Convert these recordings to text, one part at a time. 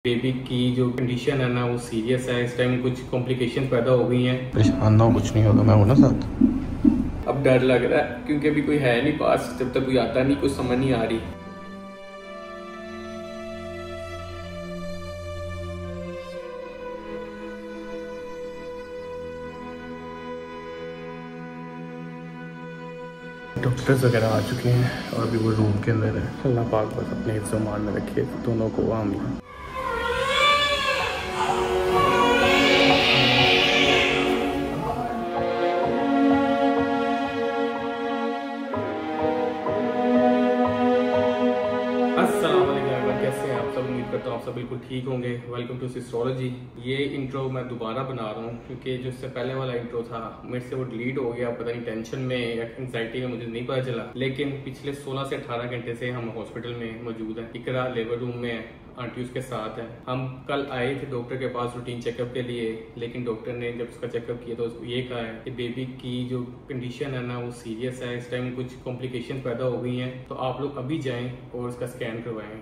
Baby की जो condition है ना वो सीरियस है। इस टाइम कुछ कॉम्प्लिकेशन पैदा हो गई हैं। परेशान ना हो, कुछ नहीं होगा, मैं हूं ना साथ। अब डर लग रहा है क्योंकि अभी कोई है नहीं पास, जब तक कोई आता नहीं कुछ समझ नहीं आ रही। डॉक्टर्स वगैरह आ चुके हैं और अभी वो रूम के अंदर है। अल्लाह पाक बस अपने हिफ्ज़-ओ-मान में रखे दोनों को। आमीन। कैसे हैं आप सब? उम्मीद करता हूँ आप सब बिल्कुल ठीक होंगे। Welcome to Sistrology. ये इंट्रो मैं दोबारा बना रहा हूँ क्योंकि जो इससे पहले वाला इंट्रो था मेरे से वो डिलीट हो गया, पता नहीं टेंशन में या एंजाइटी में, मुझे नहीं पता चला। लेकिन पिछले 16 से 18 घंटे से हम हॉस्पिटल में मौजूद हैं। इकरा लेबर रूम में है, आंटी उसके साथ है। हम कल आए थे डॉक्टर के पास रूटीन चेकअप के लिए, लेकिन डॉक्टर ने जब उसका चेकअप किया तो उसको ये कहा है कि बेबी की जो कंडीशन है ना वो सीरियस है। इस टाइम कुछ कॉम्प्लिकेशन पैदा हो गई हैं, तो आप लोग अभी जाएं और उसका स्कैन करवाएं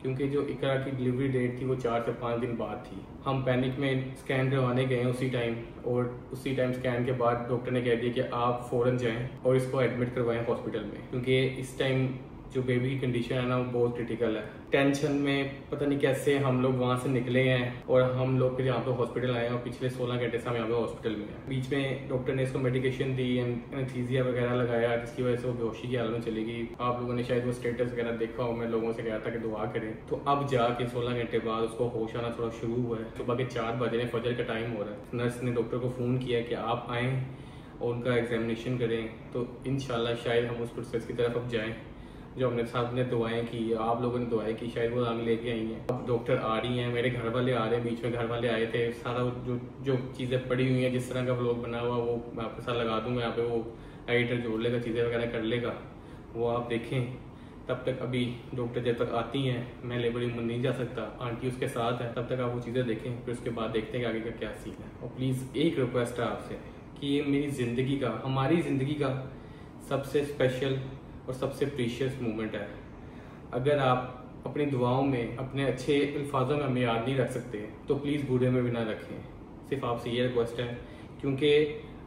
क्योंकि जो इकरा की डिलीवरी डेट थी वो 4 से 5 दिन बाद थी। हम पैनिक में स्कैन करवाने गए उसी टाइम, और उसी टाइम स्कैन के बाद डॉक्टर ने कह दिया कि आप फ़ौरन जाएं और इसको एडमिट करवाएं हॉस्पिटल में, क्योंकि इस टाइम जो बेबी की कंडीशन है ना वो बहुत क्रिटिकल है। टेंशन में पता नहीं कैसे हम लोग वहाँ से निकले हैं और हम लोग फिर यहाँ पे हॉस्पिटल आए हैं, और पिछले 16 घंटे से हम यहाँ पे हॉस्पिटल में हैं। बीच में डॉक्टर ने इसको मेडिकेशन दी, एनेस्थीसिया वगैरह लगाया, जिसकी वजह से वो बेहोशी की हालत में चली गई। आप लोगों ने शायद वो स्टेटस वगैरह देखा हो, मैं लोगों से कहा था कि दुआ करें। तो अब जाके 16 घंटे बाद उसको होश आना थोड़ा शुरू हुआ है। सुबह के 4 बजे फजर का टाइम हो रहा है। नर्स ने डॉक्टर को फ़ोन किया कि आप आएँ और उनका एग्जामिनेशन करें, तो इंशाल्लाह शायद हम उस प्रोसेस की तरफ अब जाएँ जो हमने साथ ने दुआएं की, आप लोगों ने दुआएं की, शायद वो आगे लेके आई हैं। अब डॉक्टर आ रही हैं, मेरे घर वाले आ रहे हैं, बीच में घर वाले आए थे। सारा जो चीज़ें पड़ी हुई हैं, जिस तरह का व्लॉग बना हुआ वो मैं आपके साथ लगा दूंगा। यहाँ पे वो एडिटर जोड़ लेगा, चीज़ें वगैरह कर लेगा, वो आप देखें। तब तक अभी डॉक्टर जब तक आती हैं मैं लेबर रूम में नहीं जा सकता, आंटी उसके साथ है, तब तक आप वो चीज़ें देखें, फिर उसके बाद देखते हैं कि आगे का क्या सीन है। और प्लीज़ एक रिक्वेस्ट है आपसे कि ये मेरी ज़िंदगी का, हमारी ज़िंदगी का सबसे स्पेशल और सबसे प्रीशियस मोमेंट है। अगर आप अपनी दुआओं में, अपने अच्छे अल्फाजों में हमें याद नहीं रख सकते तो प्लीज़ बूढ़े में भी ना रखें। सिर्फ आपसे ये रिक्वेस्ट है, क्योंकि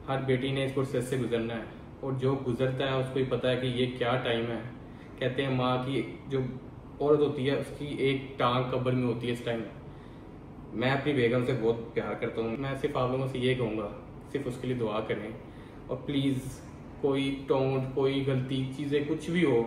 हर बेटी ने इस प्रोसेस से गुजरना है, और जो गुजरता है उसको ही पता है कि ये क्या टाइम है। कहते हैं माँ की जो औरत होती है उसकी एक टांग कब्र में होती है इस टाइम। मैं अपनी बेगम से बहुत प्यार करता हूँ। मैं सिर्फ आप लोगों से ये कहूँगा, सिर्फ उसके लिए दुआ करें, और प्लीज़ कोई टोंट, कोई गलती, चीज़ें कुछ भी हो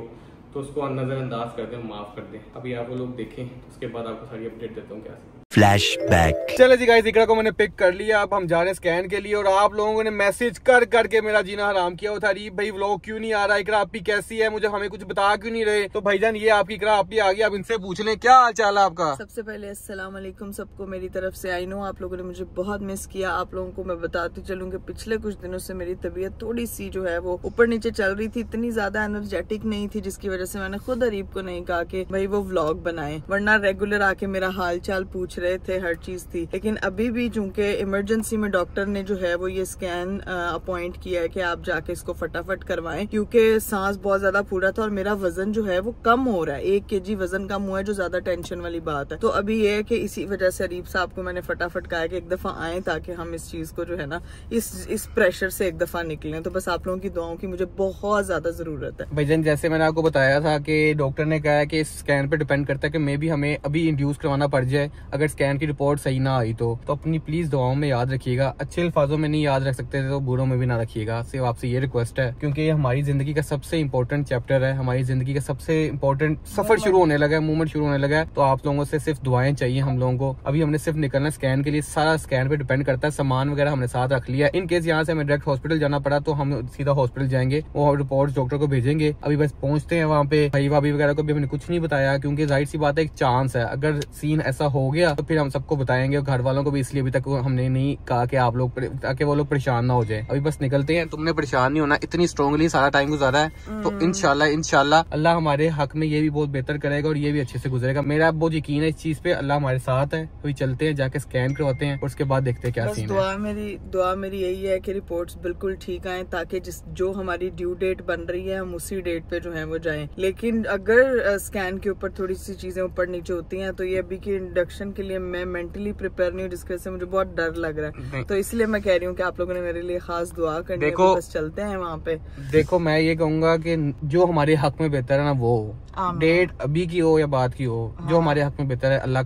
तो उसको नज़रअंदाज कर दें, माफ़ कर दें। अभी आप वो लोग देखें, उसके बाद आपको सारी अपडेट देता हूँ क्या। फ्लैशबैक। चलो जी गाइस, इकरा को मैंने पिक कर लिया, अब हम जा रहे हैं स्कैन के लिए। और आप लोगों ने मैसेज कर करके मेरा जीना हराम किया हुआ था, अरीब भाई व्लॉग क्यों नहीं आ रहा, इकरा आपकी कैसी है, मुझे हमें कुछ बता क्यों नहीं रहे। तो भाईजान ये आपकी इकरा आपकी आ गई, अब इनसे पूछ लें क्या हाल चाल है आपका। सबसे पहले अस्सलाम वालेकुम सबको मेरी तरफ से। आई नो आप लोगों ने मुझे बहुत मिस किया। आप लोगों को मैं बताती चलूँ कि पिछले कुछ दिनों से मेरी तबीयत थोड़ी सी जो है वो ऊपर नीचे चल रही थी, इतनी ज्यादा एनर्जेटिक नहीं थी, जिसकी वजह से मैंने खुद अरीब को नहीं कहा कि भाई वो व्लॉग बनाए, वरना रेगुलर आके मेरा हाल चाल पूछ रहे थे, हर चीज थी। लेकिन अभी भी चूंकि इमरजेंसी में डॉक्टर ने जो है वो ये स्कैन अपॉइंट किया है कि आप जाके इसको फटाफट करवाएं, क्योंकि सांस बहुत ज्यादा फूला था और मेरा वजन जो है वो कम हो रहा है। 1 kg वजन कम हुआ है, जो ज्यादा टेंशन वाली बात है। तो अभी ये है कि इसी वजह से अरीब साहब को मैंने फटाफट कहा कि एक दफा आए, ताकि हम इस चीज को जो है ना इस प्रेशर से एक दफा निकलें। तो बस आप लोगों की दुआओं की मुझे बहुत ज्यादा जरूरत है। भाईजान जैसे मैंने आपको बताया था कि डॉक्टर ने कहा है कि इस स्कैन पे डिपेंड करता है कि मे भी हमें अभी इंड्यूस करवाना पड़ जाए, अगर स्कैन की रिपोर्ट सही ना आई तो अपनी प्लीज दुआओं में याद रखिएगा। अच्छे अल्फाजों में नहीं याद रख सकते तो बुरों में भी ना रखिएगा। सिर्फ आपसे ये रिक्वेस्ट है, क्योंकि ये हमारी जिंदगी का सबसे इंपॉर्टेंट चैप्टर है, हमारी जिंदगी का सबसे इंपॉर्टेंट सफर शुरू होने लगा है, मूवमेंट शुरू होने लगा है। तो आप लोगों से सिर्फ दुआएं चाहिए हम लोगों को। अभी हमने सिर्फ निकलना स्कैन के लिए, सारा स्कैन पे डिपेंड करता है। सामान वगैरह हमने साथ रख लिया, इन केस यहाँ से हमें डायरेक्ट हॉस्पिटल जाना पड़ा तो हम सीधा हॉस्पिटल जाएंगे, वो रिपोर्ट डॉक्टर को भेजेंगे। अभी बस पहुंचते हैं वहाँ पे। भाई भाभी वगैरह को भी हमने कुछ नहीं बताया, क्योंकि जाहिर सी बात है एक चांस है, अगर सीन ऐसा हो गया तो फिर हम सबको बताएंगे। घर वालों को भी इसलिए अभी तक हमने नहीं कहा कि आप लोग, ताकि वो लोग परेशान ना हो जाए। अभी बस निकलते हैं, तुमने परेशान नहीं होना, इतनी स्ट्रांगली सारा टाइम गुजारा है। तो इंशाल्लाह अल्लाह हमारे हक में ये भी बहुत बेहतर करेगा और ये भी अच्छे से गुजरेगा। मेरा बहुत यकीन है इस चीज पे, अल्लाह हमारे साथ है। तो चलते हैं, जाके स्कैन करवाते हैं और उसके बाद देखते हैं क्या सीन है। दुआ मेरी यही है कि रिपोर्ट्स बिल्कुल ठीक आए, ताकि जो हमारी ड्यू डेट बन रही है हम उसी डेट पे जो है वो जाएं। लेकिन अगर स्कैन के ऊपर थोड़ी सी चीजें ऊपर नीचे होती हैं तो ये अभी की इंडक्शन के लिए मैं मेंटली प्रिपेयर नहीं हूँ, जिसकी वजह से मुझे बहुत डर लग रहा है। तो इसलिए मैं कह रही हूँ कि आप लोगों ने मेरे लिए खास दुआ करनी है। बस चलते हैं वहाँ पे। देखो मैं ये कहूंगा कि जो हमारे हक में बेहतर है ना, वो डेट अभी की हो या बाद की हो, जो हमारे हक में बेहतर है अल्लाह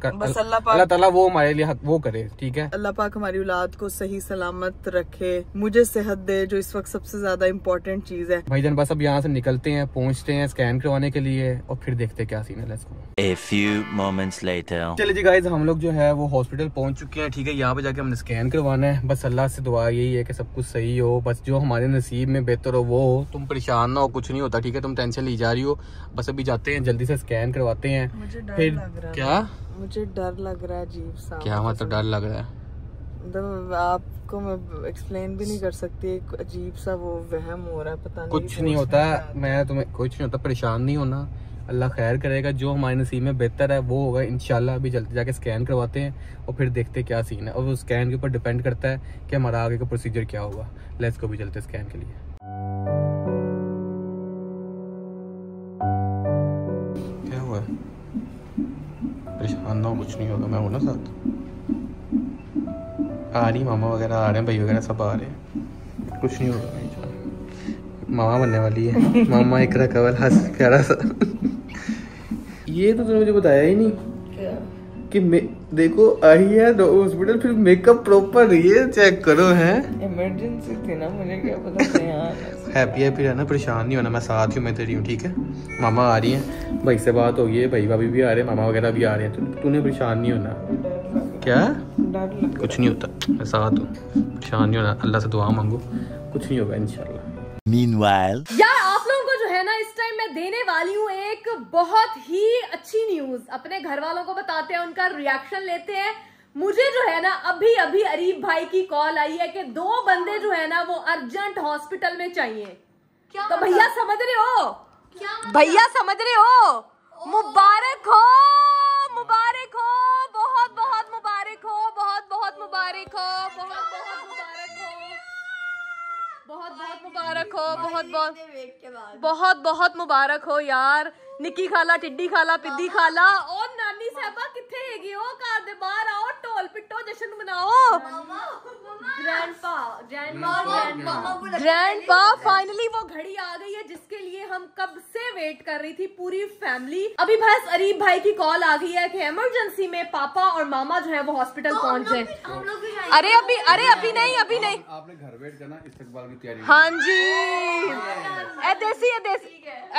ताला वो हमारे लिए वो करे, ठीक है। अल्लाह पाक हमारी औलाद को सही सलामत रखे, मुझे सेहत दे, जो इस वक्त सबसे ज्यादा इम्पोर्टेंट चीज है। भाईजान बस अब यहाँ से निकलते हैं, पहुँचते हैं स्कैन करवाने के लिए और फिर देखते हैं क्या सीन है। Let's go. A few moments later. चलिए जी गाइस, हम लोग जो है वो हॉस्पिटल पहुंच चुके हैं, ठीक है। यहाँ पे जाके हमने स्कैन करवाना है। बस अल्लाह से दुआ यही है कि सब कुछ सही हो, बस जो हमारे नसीब में बेहतर हो वो हो। तुम परेशान ना हो, कुछ नहीं होता, ठीक है। तुम टेंशन ली जा रही हो, बस अभी जाते हैं जल्दी से स्कैन करवाते हैं। फिर क्या मुझे डर लग रहा है अजीब सा। क्या मतलब डर लग रहा है? मतलब आपको मैं एक्सप्लेन भी नहीं कर सकती, एक अजीब सा वो वहम हो रहा है, पता नहीं। कुछ नहीं होता, मैं तुम्हें कुछ नहीं होता, परेशान नहीं होना, अल्लाह खैर करेगा। जो हमारे नसीब में बेहतर है वो होगा इंशाल्लाह। अभी जल्दी जाके स्कैन करवाते हैं और फिर देखते हैं क्या सीन है, और वो स्कैन के ऊपर डिपेंड करता है कि हमारा आगे का प्रोसीजर क्या होगा। लेट्स गो, भी चलते हैं स्कैन के लिए। क्या हुआ? परेशान ना हो, कुछ नहीं होगा, मैं हूं ना साथ। आ रही मामा वगैरह आ रहे हैं, भाई वगैरह सब आ रहे हैं, कुछ नहीं होगा। मामा बनने वाली है मामा, एक रकबल हंस प्यारा सा। ये तो तुमने मुझे बताया ही नहीं कि देखो आई है हॉस्पिटल, फिर मेकअप प्रॉपर, ये चेक करो। है इमरजेंसी थी ना, मुझे क्या पता था यहाँ। हैप्पी हैप्पी रहना, परेशान नहीं होना, मैं साथ हूँ, मैं तेरी हूँ, ठीक है। मामा आ रही हैं, भाई से बात हो गई है, भाई भाभी भी आ रहे हैं, मामा वगैरह भी आ रहे हैं, तूने परेशान नहीं होना। क्या? कुछ नहीं होता, मैं साथ हूँ, परेशान नहीं होना। अल्लाह से दुआ मांगो, कुछ नहीं होगा इंशाल्लाह। Meanwhile, यार आप लोगों को जो है ना, इस टाइम मैं देने वाली हूँ एक बहुत ही अच्छी न्यूज। अपने घर वालों को बताते हैं, उनका रिएक्शन लेते हैं। मुझे जो है ना अभी अभी अरीब भाई की कॉल आई है कि 2 बंदे जो है ना वो अर्जेंट हॉस्पिटल में चाहिए। क्या तो भैया समझ रहे हो? क्या भैया समझ रहे हो? मुबारक हो, मुबारक हो, बहुत बहुत मुबारक हो, बहुत बहुत मुबारक हो, बहुत बहुत मुबारक हो, बहुत बहुत मुबारक हो, बहुत बहुत मुबारक हो यार। निक्की खाला, टिड्डी खाला, पिद्दी खाला और नानी साहबा किथे हैगी हो? घर दे बाहर आओ, ढोल पिट्टो, जश्न मनाओ। ग्रैंडपा फाइनली वो घड़ी आ गई है जिसके लिए हम कब से वेट कर रही थी पूरी फैमिली। अभी बस अरीब भाई की कॉल आ गई है कि इमरजेंसी में पापा और मामा जो है वो हॉस्पिटल पहुंच गए। अरे अभी नहीं आपने घर वेट करना, इस्तकबाल की तैयारी। हाँ जी, ए देसी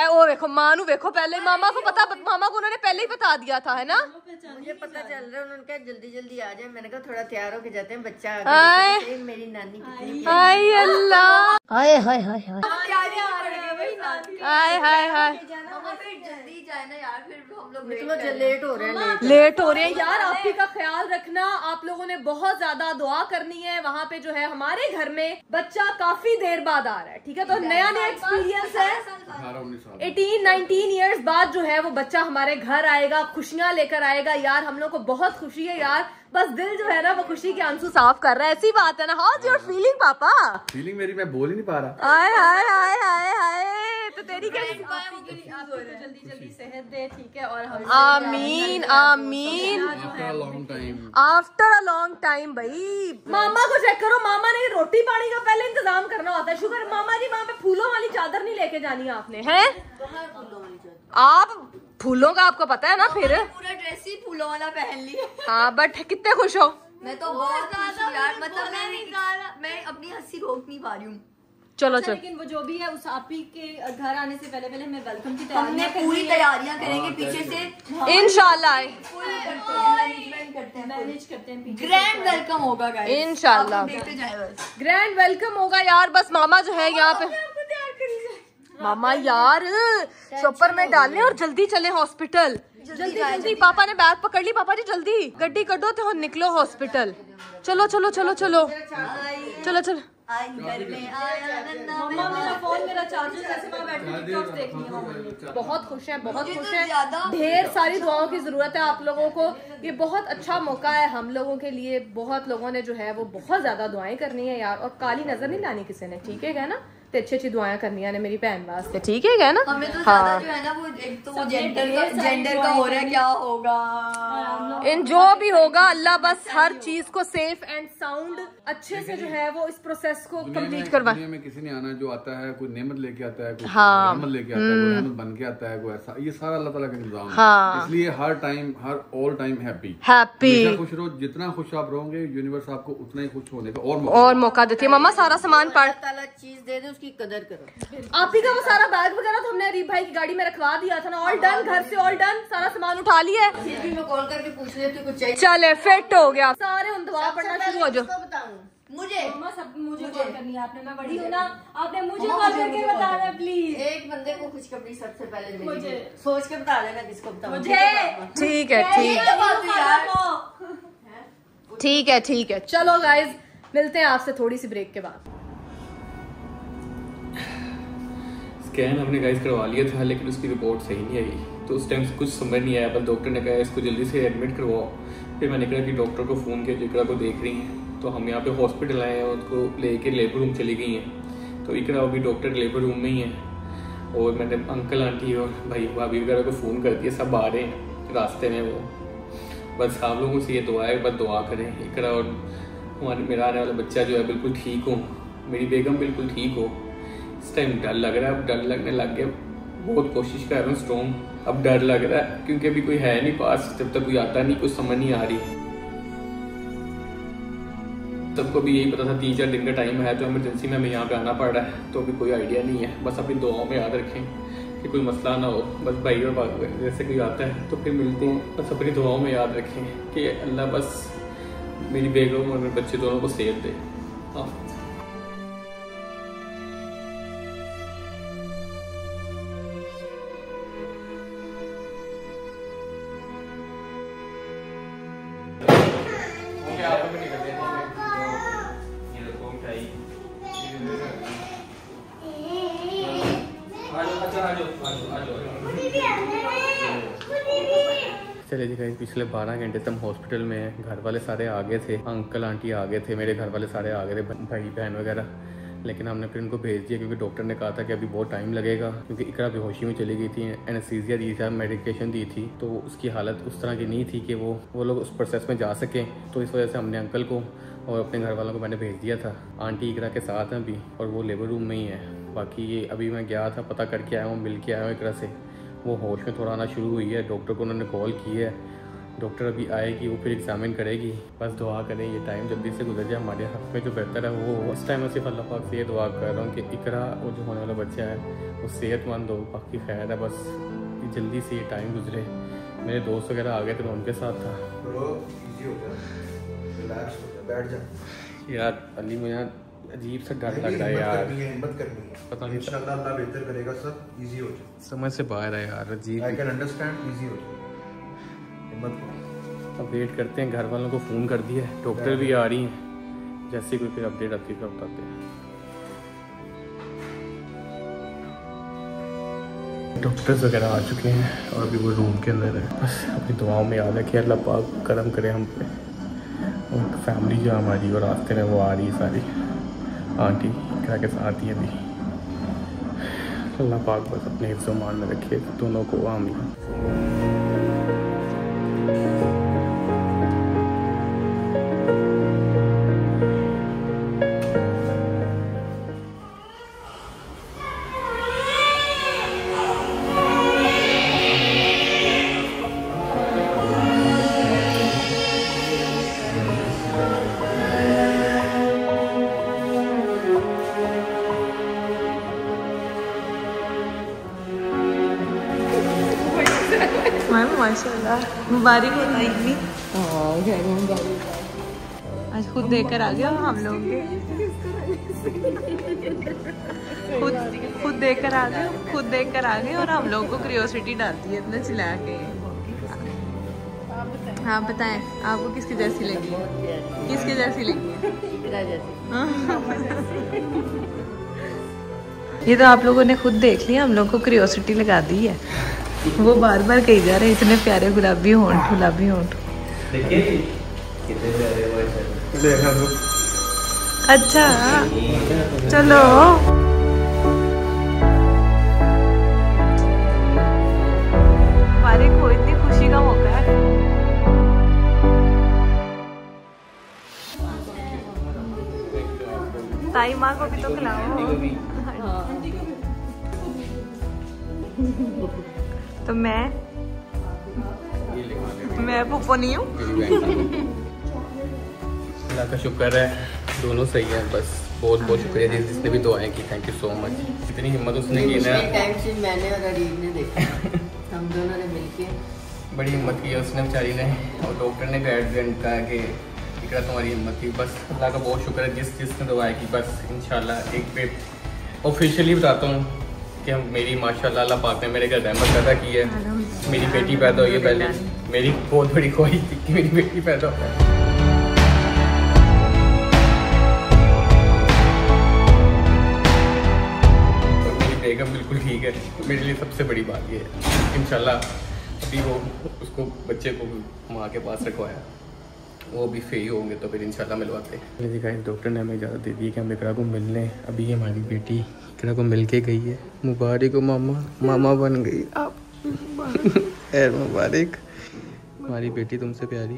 ओ देखो माँ नू देखो, पहले मामा को पता, मामा को उन्होंने पहले ही बता दिया था, है ना। मुझे पता चल रहा है, उन्होंने कहा जल्दी जल्दी आ जाए। मैंने कहा थोड़ा तैयार होके जाते हैं, बच्चा आ गया। मेरी नानी कितनी हाय अल्लाह, हाय हाय हाय हाय हाय हाय हाय। जल्दी जाए ना यार, फिर हम लोग लेट हो रहे हैं यार। आप ही का ख्याल रखना, आप लोगों ने बहुत ज्यादा दुआ करनी है। वहाँ पे जो है हमारे घर में बच्चा काफी देर बाद आ रहा है, ठीक है। तो नया एक्सपीरियंस है, 18-19 ईयर्स बाद जो है वो बच्चा हमारे घर आएगा, खुशियां लेकर आएगा। यार हम लोग को बहुत खुशी है यार, बस दिल जो है ना वो खुशी के आंसू साफ कर रहा है। ऐसी बात है ना। हाउ योर फीलिंग पापा? फीलिंग मेरी, मैं बोल ही नहीं पा रहा। हाय हाय हाय हाय हाय। तो तेरी कैसी? जल्दी सेहत दे, ठीक है। और हम आमीन आमीन। आफ्टर अ लॉन्ग टाइम भाई। मामा को चेक करो, मामा ने रोटी पानी का पहले इंतजाम करना होता है। शुक्र मामा जी वहाँ पे फूलों वाली चादर नहीं लेके जानी है आपने, हैं? आप फूलों का आपको पता है ना, फिर पूरा ड्रेस ही फूलों वाला पहन लिया। हाँ बट कितने खुश हो? मैं तो बहुत खुश हूँ यार, मतलब मैं अपनी हंसी रोक नहीं पा रही हूँ। चलो लेकिन वो जो भी है, उस आप ही के घर आने से पहले हमें वेलकम की हमने पूरी तैयारियां करेंगे पीछे से, इंशाल्लाह मैनेज करते हैं। ग्रैंड वेलकम होगा इंशाल्लाह, ग्रैंड वेलकम होगा यार। बस मामा जो है यहाँ पे, मामा यार चॉपर में डालने और जल्दी चले हॉस्पिटल। जल्दी पापा ने बैग पकड़ ली। पापा जी जल्दी गड्डी कटो तो निकलो हॉस्पिटल। चलो चलो चलो चलो चलो चलो। मम्मा मेरा फोन, मेरा चार्जर जैसे वहाँ बैठ के टिकटॉक्स देखनी है मम्मा। बहुत खुश है, बहुत खुश है। ढेर सारी दुआओं की जरूरत है आप लोगों को। ये बहुत अच्छा मौका है हम लोगों के लिए। बहुत लोगों ने जो है वो बहुत ज्यादा दुआएं करनी है यार। और काली नजर नहीं लानी किसी ने, ठीक है ना। ते अच्छी दुआएं करनी ने मेरी भैन वास्ते, ठीक है ना? हमें तो ज़्यादा जो है ना वो एक तो वो जेंडर का हो रहा है, क्या होगा इन जो भी होगा, अल्लाह बस हर चीज को सेफ एंड साउंड अच्छे से जो है वो इस प्रोसेस को कंप्लीट करवा। दुनिया में किसी ने आना जो आता है, कोई नेमत लेके आता है, कोई हाँ। रहमत लेके आता है, कोई रहमत बन के आता है, कोई ऐसा, ये सारा अल्लाह ताला का निज़ाम है। हाँ। इसलिए हर टाइम, हर ऑल टाइम हैप्पी खुश रहो। जितना खुश आप रहोगे, यूनिवर्स आपको उतना ही खुश होने का और मौका देती है। मम्मा सारा सामान चीज दे दे, उसकी कदर करो। आप ही का वो सारा बैग वगैरह तो हमने अरीब भाई की गाड़ी में रखवा दिया था ना, ऑल डन, घर से ऑल डन, सारा सामान उठा लिया है। फिर भी मैं कॉल करके पूछ लेती हूँ कुछ चाहिए। चले फिट हो गया, सारे उन दवा पढ़ना शुरू हो जाओ। मुझे कॉल करनी है आपने, मैं बड़ी हूँ ना, आपने मुझे कॉल करके बताना प्लीज। एक बंदे को खुशखबरी सबसे पहले मुझे सोच के बता देना किसको बताऊँ। ठीक है, ठीक है, ठीक है। चलो गाइज, मिलते हैं आपसे थोड़ी सी ब्रेक के बाद। स्कैन हमने गाइस करवा लिया था, लेकिन उसकी रिपोर्ट सही नहीं आई, तो उस टाइम कुछ समझ नहीं आया। बस डॉक्टर ने कहा इसको जल्दी से एडमिट करवाओ। फिर मैंने कहा कि डॉक्टर को फ़ोन किया, इकरा को देख रही हैं। तो हम यहाँ पे हॉस्पिटल आए हैं, उसको लेके लेबर रूम चली गई हैं। तो इकरा अभी डॉक्टर लेबर रूम में ही है, और मैंने अंकल आंटी और भाई भाभी वगैरह को फ़ोन कर दिया, सब आ रहे हैं रास्ते में। वो बस आप लोगों से ये दुआ है, बस दुआ करें इकरा और हमारे मेरा आने वाला बच्चा जो है बिल्कुल ठीक हो, मेरी बेगम बिल्कुल ठीक हो। इस टाइम डर लग रहा है, अब डर लगने लग गया। बहुत कोशिश कर रहा हूँ स्ट्रॉन्ग, अब डर लग रहा है क्योंकि अभी कोई है नहीं पास, जब तक कोई आता नहीं, कुछ समझ नहीं आ रही। सबको भी यही पता था 3-4 दिन का टाइम है, तो इमरजेंसी में हमें यहाँ पे आना पड़ रहा है, तो अभी कोई आइडिया नहीं है। बस अपनी दुआओं में याद रखें कि कोई मसला ना हो। बस भाई और जैसे कोई आता है तो फिर मिलते हैं, बस अपनी दुआओं में याद रखें कि अल्लाह बस मेरी बेगम और मेरे बच्चे दोनों को सेहत दे। हाँ, चले जी गाइस, पिछले 12 घंटे से हम हॉस्पिटल में हैं। घर वाले सारे आ गए थे, अंकल आंटी आ गए थे, मेरे घर वाले सारे आ गए थे, भाई बहन वगैरह। लेकिन हमने फिर इनको भेज दिया क्योंकि डॉक्टर ने कहा था कि अभी बहुत टाइम लगेगा, क्योंकि इकरा बेहोशी में चली गई थी, एनेस्थीसिया दी थी, मेडिकेशन दी थी, तो उसकी हालत उस तरह की नहीं थी कि वो लोग उस प्रोसेस में जा सकें। तो इस वजह से हमने अंकल को और अपने घर वालों को मैंने भेज दिया था। आंटी इकरा के साथ हैं अभी, और वो लेबर रूम में ही है। बाकी ये अभी मैं गया था, पता करके आया हूँ, मिल के आया हूँ इकरा से। वो होश में थोड़ा आना शुरू हुई है, डॉक्टर को उन्होंने कॉल की है, डॉक्टर अभी आएगी, वो फिर एग्जामिन करेगी। बस दुआ करें ये टाइम जल्दी से गुजर जाए, हमारे हाथ में जो बेहतर है वो। इस टाइम मैं सिर्फ अल्लाह पाक से ये दुआ कर रहा हूँ कि इकरा वो जो होने वाला बच्चा है वो सेहतमंद हो, बाकी खैर है, बस जल्दी से ये टाइम गुजरे। मेरे दोस्त वगैरह आ गए थे, मैं उनके साथ था। यार अली, मुझे अजीब सा डर लग रहा है यार, पता नहीं इंशाल्लाह अल्लाह बेहतर करेगा, सब इजी हो जाए, समझ से बाहर है यार, अजीब। आई कैन अंडरस्टैंड, इजी हो जाए। अब वेट करते हैं, घर वालों को फ़ोन कर दिया है, डॉक्टर भी आ रही हैं, जैसे कोई फिर अपडेट आती है बताते हैं। डॉक्टर्स वगैरह आ चुके हैं और अभी वो रूम के अंदर है। बस अपनी दुआओं में याद है कि अल्लाह पाक करम करे हम पे। और फैमिली जो हमारी और रास्ते में वो आ रही है सारी, आंटी क्या के साथ ही अभी। अल्लाह पाक बस अपने हिफ्ज़ मान में रखे दोनों को, आमीन। माशाल्लाह, मुबारक हो ताई। आज खुद देकर आ गए हम लोग, खुद देकर आ गए और हम लोग को क्यूरियोसिटी डालती है इतना चिल्ला के। हाँ बताएं, आपको किसकी जैसी लगी? किसकी जैसी लगी? ये तो आप लोगों ने खुद देख लिया, हम लोग को क्यूरियोसिटी लगा दी है। वो बार बार कही जा रहे इतने प्यारे गुलाबी होंठ, गुलाबी होंठ। अच्छा चलो। ताई माँ को भी तो खिलाओ। तो मैं पुप्पो नहीं हूँ। अल्लाह का शुक्र है दोनों सही है। बस बहुत बहुत शुक्रिया जिसने भी दुआएं की, थैंक यू सो मच। इतनी हिम्मत उसने की ना, टाइम से मैंने और अरीब ने देखा, हम दोनों ने मिलके बड़ी हिम्मत की है उसने बेचारी ने। और डॉक्टर ने गाइड कहा कि इकरा तुम्हारी हिम्मत थी। बस अल्लाह का बहुत शुक्र है जिसने दुआएं की। बस इंशाल्लाह एक पे ऑफिशियली बताता हूँ कि मेरी माशाल्लाह अल्लाह पाक ने मेरे घर रहमत पैदा की है। मेरी बेटी पैदा हुई है। पहले मेरी बहुत बड़ी ख्वाहिश थी कि मेरी बेटी पैदा हो। बेगम बिल्कुल ठीक है, मेरे लिए सबसे बड़ी बात ये है। इंशाल्लाह अभी वो उसको बच्चे को माँ के पास रखवाया, वो भी फ्री होंगे तो फिर इंशाल्लाह मिलवाते हैं। डॉक्टर ने हमें इजाज़त दे दी कि हम इकरा को मिलने। अभी हमारी बेटी इकरा को मिल के गई है। मुबारक हो मामा, मामा बन गई आप। मुबारक, हमारी बेटी तुमसे प्यारी।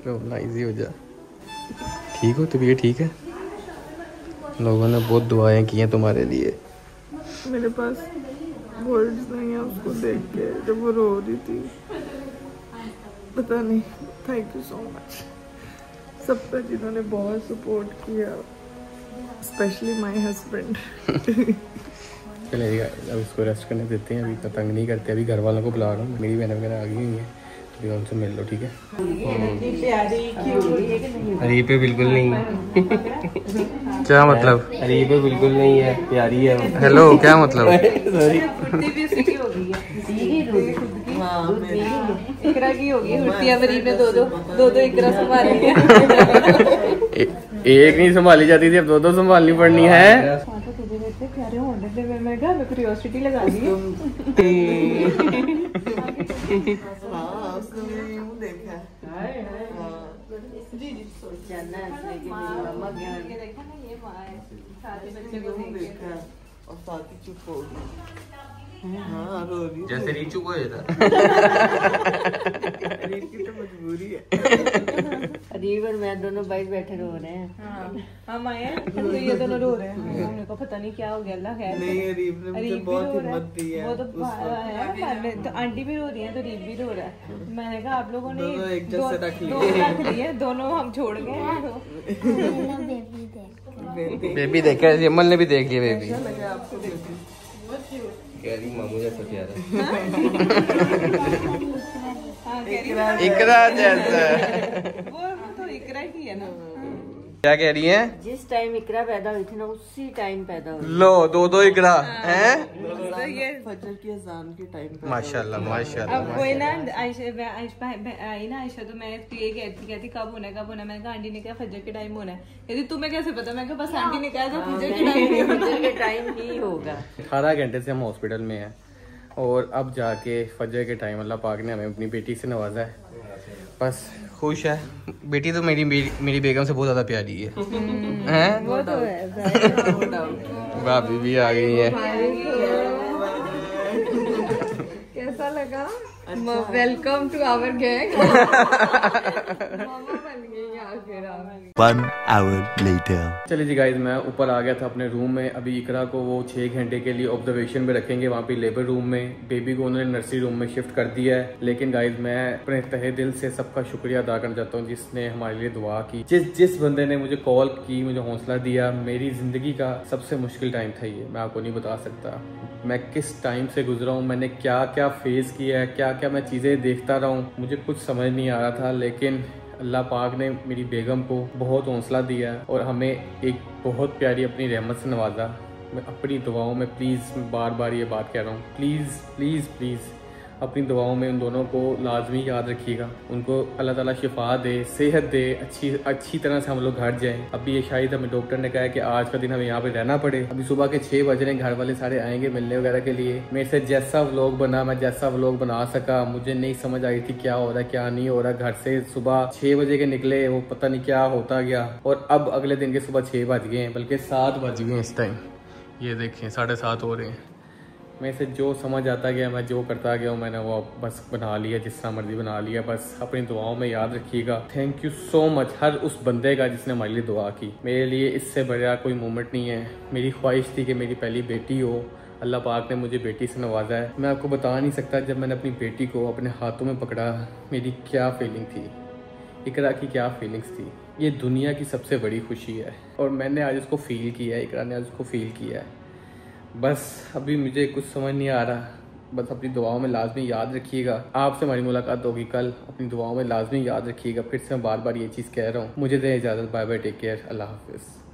रोना इजी हो जा। ठीक हो, तबीयत ठीक है? लोगों ने बहुत दुआएं की हैं तुम्हारे लिए। मेरे पास वर्ड्स नहीं है उसको देख के जब वो रो रही थी। पता नहीं, थैंक यू सो मच सबका जिन्होंने बहुत सपोर्ट किया, स्पेशली माय हस्बैंड। चलिए अब इसको रेस्ट करने देते हैं, अभी तंग नहीं करते। अभी घर वालों को बुला रहा हूँ, मेरी बहन वगैरह आ गई हुई हैं, अभी उनसे मिल लो, ठीक है? अरे पे बिल्कुल नहीं। क्या मतलब? अरे पे बिल्कुल नहीं है, प्यारी है। हेलो, क्या मतलब? इकरा की होगी हुर्तियां, मरीब ने दो इकरा संभाली है। एक नहीं संभाली जाती थी, अब दो संभालनी पड़नी है। प्यारे होने दे, मैं क्या क्यूरियोसिटी लगा दी। जैसे रीचू को था। तो मजबूरी है। अरीब और मैं दोनों बाइक बैठे रो रहे हैं। हम आए हैं तो ये दोनों रो रहे हैं। हमने को पता नहीं क्या हो गया, अल्लाह खैर। नहीं, अरीब ने मुझे बहुत हिम्मत दी है। वो तो आंटी भी रो रही है तो अरीब भी रो रहा है। मैंने कहा आप लोगों ने एक जैसे रख लिए, दोनों हम छोड़ गए। बेबी देखा, अमल ने भी देख लिया बेबी। मामू जैसा प्यारा। इकरा जैसा। वो तो इकरा ही है ना। क्या कह रही है? जिस टाइम इकरा पैदा हुई थी ना, उसी टाइम पैदा हुई। लो दो इकरा हैं? तो ये फजर की अजान के टाइम माशाल्लाह माशाल्लाह। अब कोई ना आयशा आई ना, आयशा तो मैं ये कहती कब होना है। मैंने कहा आंटी ने कहा फजर के टाइम होना है। यदि तुम्हें कैसे पता? मैं कहा बस आंटी ने कहा था फजर के टाइम ही होगा। 18 घंटे से हम हॉस्पिटल में हैं और अब जाके फजर के टाइम अल्लाह पाक ने हमें अपनी बेटी से नवाजा है। बस खुश है बेटी तो मेरी बेगम से बहुत ज्यादा प्यारी है। हैं? वो तो है। भाभी भी आ गई है। कैसा लगा? Welcome to our gang. 1 hour later. चलिए जी गाइज, मैं ऊपर आ गया था अपने रूम में। अभी इकरा को वो 6 घंटे के लिए ऑब्जर्वेशन में रखेंगे वहाँ पे लेबर रूम में। बेबी को उन्होंने नर्सरी रूम में शिफ्ट कर दिया है। लेकिन गाइज मैं अपने तहे दिल से सबका शुक्रिया अदा करना चाहता हूँ जिसने हमारे लिए दुआ की। जिस बंदे ने मुझे कॉल की, मुझे हौसला दिया। मेरी जिंदगी का सबसे मुश्किल टाइम था ये, मैं आपको नहीं बता सकता मैं किस टाइम से गुजरा हूँ। मैंने क्या क्या फेस किया है, क्या क्या मैं चीज़ें देखता रहा हूँ, मुझे कुछ समझ नहीं आ रहा था। लेकिन अल्लाह पाक ने मेरी बेगम को बहुत हौसला दिया और हमें एक बहुत प्यारी अपनी रहमत से नवाजा। मैं अपनी दुआओं में प्लीज़, मैं बार बार ये बात कह रहा हूँ, प्लीज़ प्लीज़ प्लीज़ अपनी दुआओं में उन दोनों को लाजमी याद रखिएगा। उनको अल्लाह ताला शिफा दे, सेहत दे, अच्छी तरह से हम लोग घर जाएं। अभी ये शायद हमें डॉक्टर ने कहा है कि आज का दिन हमें यहाँ पे रहना पड़े। अभी सुबह के 6 बज रहे हैं, घर वाले सारे आएंगे मिलने वगैरह के लिए। मेरे से जैसा व्लॉग बना, मैं जैसा व्लॉग बना सका, मुझे नहीं समझ आई थी क्या हो रहा है क्या नहीं हो रहा। घर से सुबह 6 बजे के निकले, वो पता नहीं क्या होता गया और अब अगले दिन के सुबह 6 बज गए हैं, बल्कि 7 बज गए इस टाइम। ये देखें 7:30 हो रहे हैं। मैं से जो समझ आता गया, मैं जो करता गया हूँ, मैंने वो बस बना लिया, जिस तरह मर्जी बना लिया। बस अपनी दुआओं में याद रखिएगा। थैंक यू सो मच हर उस बंदे का जिसने हमारे लिए दुआ की। मेरे लिए इससे बड़ा कोई मोमेंट नहीं है। मेरी ख्वाहिश थी कि मेरी पहली बेटी हो, अल्लाह पाक ने मुझे बेटी से नवाजा है। मैं आपको बता नहीं सकता जब मैंने अपनी बेटी को अपने हाथों में पकड़ा मेरी क्या फीलिंग थी, इकरा की क्या फीलिंग्स थी। ये दुनिया की सबसे बड़ी खुशी है और मैंने आज उसको फील किया है, इकरा ने आज उसको फील किया है। बस अभी मुझे कुछ समझ नहीं आ रहा। बस अपनी दुआओं में लाजमी याद रखिएगा। आपसे हमारी मुलाकात होगी कल, अपनी दुआओं में लाजमी याद रखिएगा। फिर से मैं बार बार ये चीज़ कह रहा हूँ। मुझे दें इजाज़त। बाय बाय, टेक केयर, अल्लाह हाफिज़।